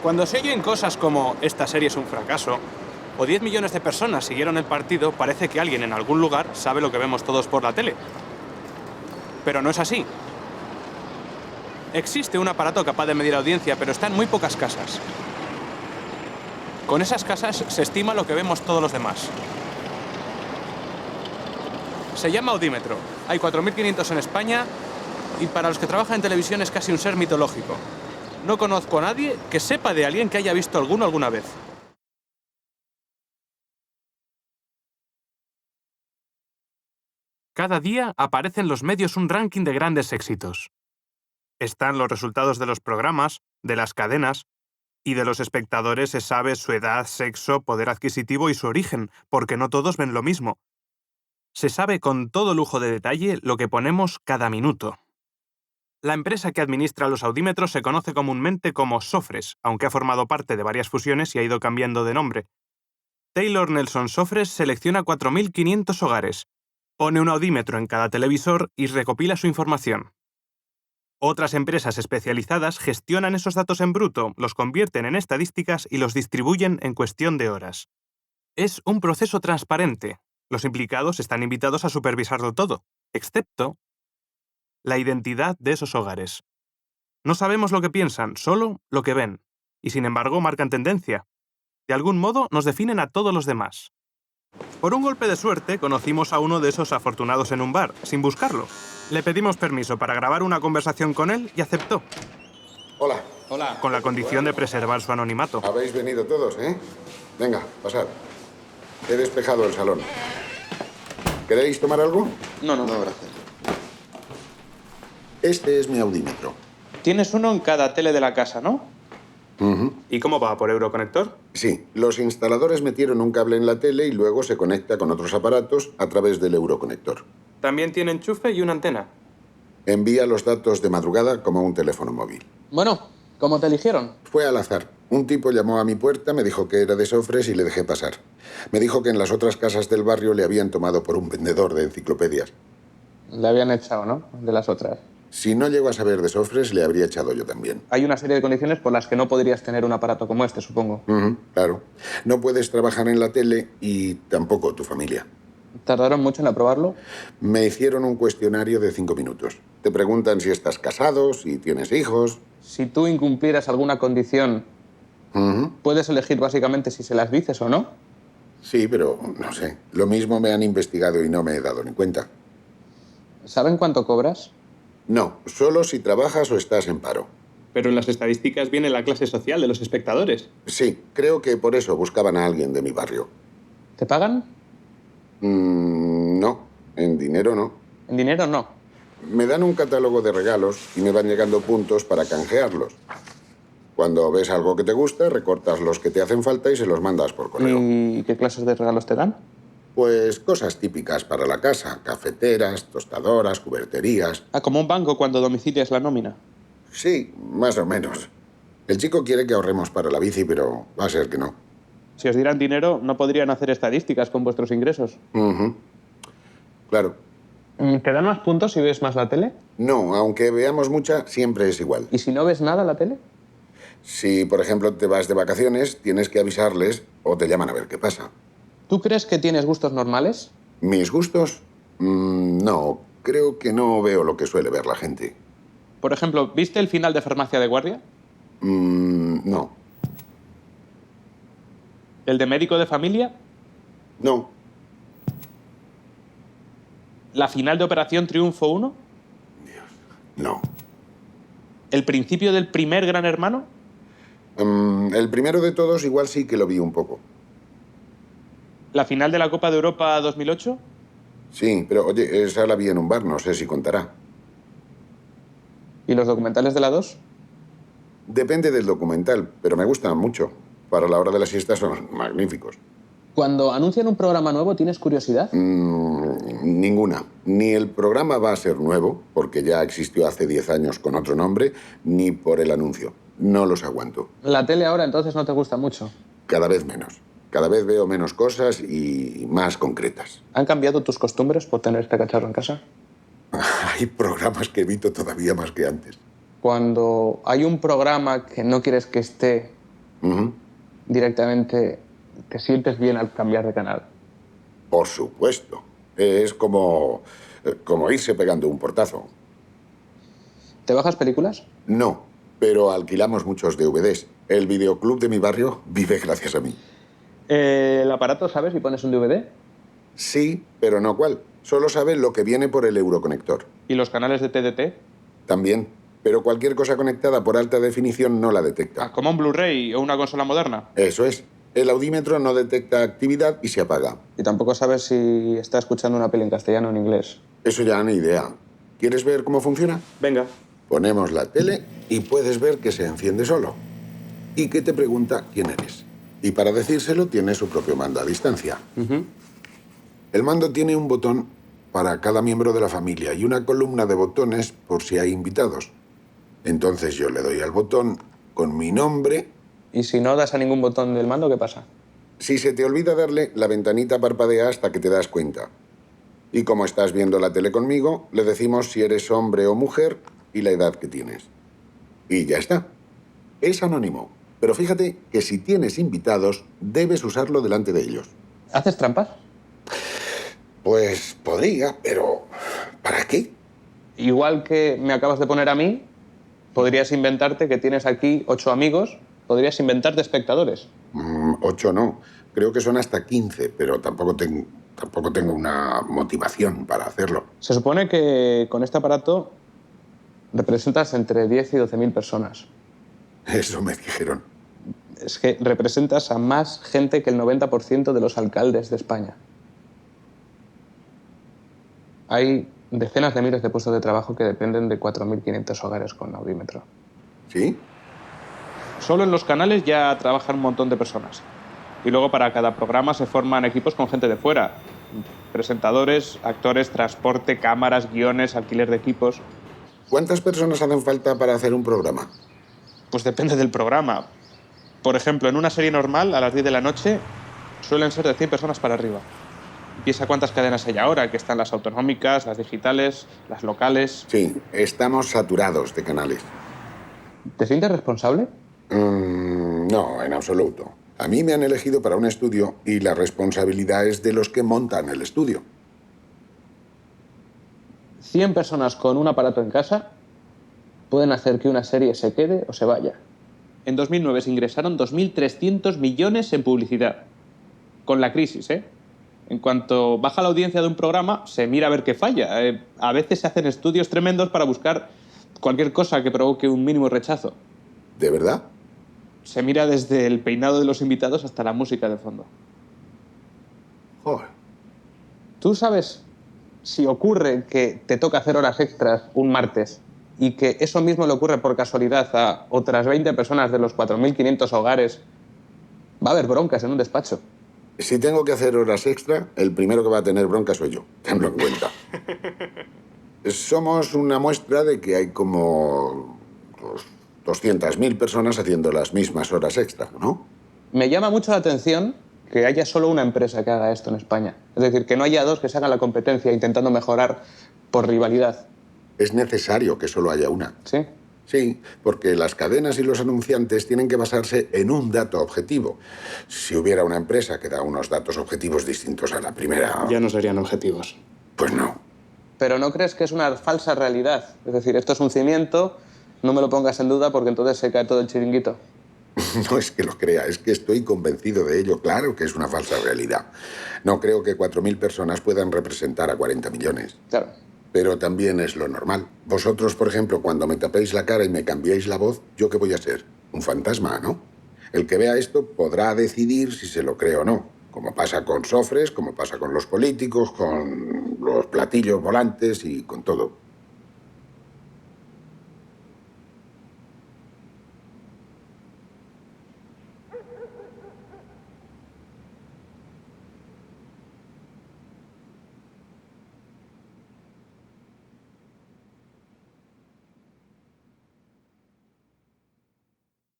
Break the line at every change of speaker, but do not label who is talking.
Cuando se oyen cosas como esta serie es un fracaso, o 10 millones de personas siguieron el partido, parece que alguien en algún lugar sabe lo que vemos todos por la tele. Pero no es así. Existe un aparato capaz de medir audiencia, pero está en muy pocas casas. Con esas casas se estima lo que vemos todos los demás. Se llama audímetro. Hay 4.500 en España y para los que trabajan en televisión es casi un ser mitológico. No conozco a nadie que sepa de alguien que haya visto alguno alguna vez. Cada día aparece en los medios un ranking de grandes éxitos. Están los resultados de los programas, de las cadenas, y de los espectadores se sabe su edad, sexo, poder adquisitivo y su origen, porque no todos ven lo mismo. Se sabe con todo lujo de detalle lo que ponemos cada minuto. La empresa que administra los audímetros se conoce comúnmente como Sofres, aunque ha formado parte de varias fusiones y ha ido cambiando de nombre. Taylor Nelson Sofres selecciona 4.500 hogares, pone un audímetro en cada televisor y recopila su información. Otras empresas especializadas gestionan esos datos en bruto, los convierten en estadísticas y los distribuyen en cuestión de horas. Es un proceso transparente. Los implicados están invitados a supervisarlo todo, excepto la identidad de esos hogares. No sabemos lo que piensan, solo lo que ven. Y sin embargo marcan tendencia. De algún modo nos definen a todos los demás. Por un golpe de suerte conocimos a uno de esos afortunados en un bar, sin buscarlo. Le pedimos permiso para grabar una conversación con él y aceptó.
Hola.
Hola.
Con la condición de preservar su anonimato.
Habéis venido todos, ¿eh? Venga, pasad. He despejado el salón. ¿Queréis tomar algo?
No, gracias.
Este es mi audímetro.
Tienes uno en cada tele de la casa, ¿no?
¿Y cómo va? ¿Por Euroconector?
Sí, los instaladores metieron un cable en la tele y luego se conecta con otros aparatos a través del Euroconector.
También tiene enchufe y una antena.
Envía los datos de madrugada como un teléfono móvil.
Bueno, ¿cómo te eligieron?
Fue al azar. Un tipo llamó a mi puerta, me dijo que era de Sofres y le dejé pasar. Me dijo que en las otras casas del barrio le habían tomado por un vendedor de enciclopedias.
Le habían echado, ¿no? De las otras.
Si no llego a saber de Sofres, le habría echado yo también.
Hay una serie de condiciones por las que no podrías tener un aparato como este, supongo.
Claro. No puedes trabajar en la tele y tampoco tu familia.
¿Tardaron mucho en aprobarlo?
Me hicieron un cuestionario de 5 minutos. Te preguntan si estás casado, si tienes hijos.
Si tú incumplieras alguna condición, puedes elegir básicamente si se las dices o no.
Sí, pero no sé. Lo mismo me han investigado y no me he dado ni cuenta.
¿Saben cuánto cobras?
No, solo si trabajas o estás en paro.
Pero en las estadísticas viene la clase social de los espectadores.
Sí, creo que por eso buscaban a alguien de mi barrio.
¿Te pagan?
No, en dinero no.
En dinero no.
Me dan un catálogo de regalos y me van llegando puntos para canjearlos. Cuando ves algo que te gusta, recortas los que te hacen falta y se los mandas por correo.
¿Y qué clases de regalos te dan?
Pues cosas típicas para la casa. Cafeteras, tostadoras, cuberterías.
Ah, como un banco cuando domicilias la nómina.
Sí, más o menos. El chico quiere que ahorremos para la bici, pero va a ser que no.
Si os dieran dinero, no podrían hacer estadísticas con vuestros ingresos.
Claro.
¿Te dan más puntos si ves más la tele?
No, aunque veamos mucha, siempre es igual.
¿Y si no ves nada la tele?
Si, por ejemplo, te vas de vacaciones, tienes que avisarles o te llaman a ver qué pasa.
¿Tú crees que tienes gustos normales?
¿Mis gustos? No, creo que no veo lo que suele ver la gente.
Por ejemplo, ¿viste el final de Farmacia de Guardia?
No.
¿El de Médico de Familia?
No.
¿La final de Operación Triunfo 1?
No.
¿El principio del primer Gran Hermano?
El primero de todos igual sí que lo vi un poco.
¿La final de la Copa de Europa 2008?
Sí, pero oye, esa la vi en un bar, no sé si contará.
¿Y los documentales de la 2?
Depende del documental, pero me gustan mucho. Para la hora de la siesta son magníficos.
Cuando anuncian un programa nuevo, ¿tienes curiosidad?
Ninguna. Ni el programa va a ser nuevo, porque ya existió hace 10 años con otro nombre, ni por el anuncio. No los aguanto.
La tele ahora entonces no te gusta mucho.
Cada vez menos. Cada vez veo menos cosas y más concretas.
¿Han cambiado tus costumbres por tener este cacharro en casa?
Hay programas que evito todavía más que antes.
Cuando hay un programa que no quieres que esté,
Ujú.
Directamente te sientes bien al cambiar de canal.
Por supuesto. Es como irse pegando un portazo.
¿Te bajas películas?
No, pero alquilamos muchos DVDs. El videoclub de mi barrio vive gracias a mí.
¿El aparato sabes si pones un DVD?
Sí, pero no cuál. Solo sabe lo que viene por el euroconector.
¿Y los canales de TDT?
También. Pero cualquier cosa conectada por alta definición no la detecta.
¿Como un Blu-ray o una consola moderna?
Eso es. El audímetro no detecta actividad y se apaga.
Y tampoco sabes si está escuchando una peli en castellano o en inglés.
Eso ya ni idea. ¿Quieres ver cómo funciona?
Venga.
Ponemos la tele y puedes ver que se enciende solo. Y que te pregunta quién eres. Y para decírselo tiene su propio mando a distancia. El mando tiene un botón para cada miembro de la familia y una columna de botones por si hay invitados. Entonces yo le doy al botón con mi nombre.
¿Y si no das a ningún botón del mando, qué pasa?
Si se te olvida darle, la ventanita parpadea hasta que te das cuenta. Y como estás viendo la tele conmigo, le decimos si eres hombre o mujer y la edad que tienes. Y ya está. Es anónimo. Pero fíjate que si tienes invitados, debes usarlo delante de ellos.
¿Haces trampas?
Pues podría, pero ¿para qué?
Igual que me acabas de poner a mí, podrías inventarte que tienes aquí 8 amigos, podrías inventarte espectadores.
8 no. Creo que son hasta 15, pero tampoco tengo una motivación para hacerlo.
Se supone que con este aparato representas entre 10 y 12.000 personas.
Eso me dijeron.
Es que representas a más gente que el 90% de los alcaldes de España. Hay decenas de miles de puestos de trabajo que dependen de 4.500 hogares con audímetro.
¿Sí?
Solo en los canales ya trabajan un montón de personas. Y luego para cada programa se forman equipos con gente de fuera. Presentadores, actores, transporte, cámaras, guiones, alquiler de equipos.
¿Cuántas personas hacen falta para hacer un programa?
Pues depende del programa. Por ejemplo, en una serie normal, a las 10 de la noche, suelen ser de 100 personas para arriba. Piensa cuántas cadenas hay ahora, que están las autonómicas, las digitales, las locales.
Sí, estamos saturados de canales.
¿Te sientes responsable?
No, en absoluto. A mí me han elegido para un estudio y la responsabilidad es de los que montan el estudio.
100 personas con un aparato en casa pueden hacer que una serie se quede o se vaya. En 2009 se ingresaron 2.300 millones en publicidad. Con la crisis, ¿eh? En cuanto baja la audiencia de un programa, se mira a ver qué falla. A veces se hacen estudios tremendos para buscar cualquier cosa que provoque un mínimo rechazo.
¿De verdad?
Se mira desde el peinado de los invitados hasta la música de fondo.
Joder.
¿Tú sabes si ocurre que te toca hacer horas extras un martes y que eso mismo le ocurre por casualidad a otras 20 personas de los 4.500 hogares? Va a haber broncas en un despacho.
Si tengo que hacer horas extra, el primero que va a tener bronca soy yo. Tenlo en cuenta. Somos una muestra de que hay como 200.000 personas haciendo las mismas horas extra, ¿no?
Me llama mucho la atención que haya solo una empresa que haga esto en España. Es decir, que no haya dos que se hagan la competencia intentando mejorar por rivalidad.
Es necesario que solo haya una.
¿Sí?
Sí, porque las cadenas y los anunciantes tienen que basarse en un dato objetivo. Si hubiera una empresa que da unos datos objetivos distintos a la primera...
Ya no serían objetivos.
Pues no.
Pero ¿no crees que es una falsa realidad? Es decir, esto es un cimiento, no me lo pongas en duda porque entonces se cae todo el chiringuito.
No es que lo crea, es que estoy convencido de ello. Claro que es una falsa realidad. No creo que 4.000 personas puedan representar a 40 millones.
Claro.
Pero también es lo normal. Vosotros, por ejemplo, cuando me tapéis la cara y me cambiáis la voz, ¿yo qué voy a ser? Un fantasma, ¿no? El que vea esto podrá decidir si se lo cree o no. Como pasa con Sofres, como pasa con los políticos, con los platillos volantes y con todo.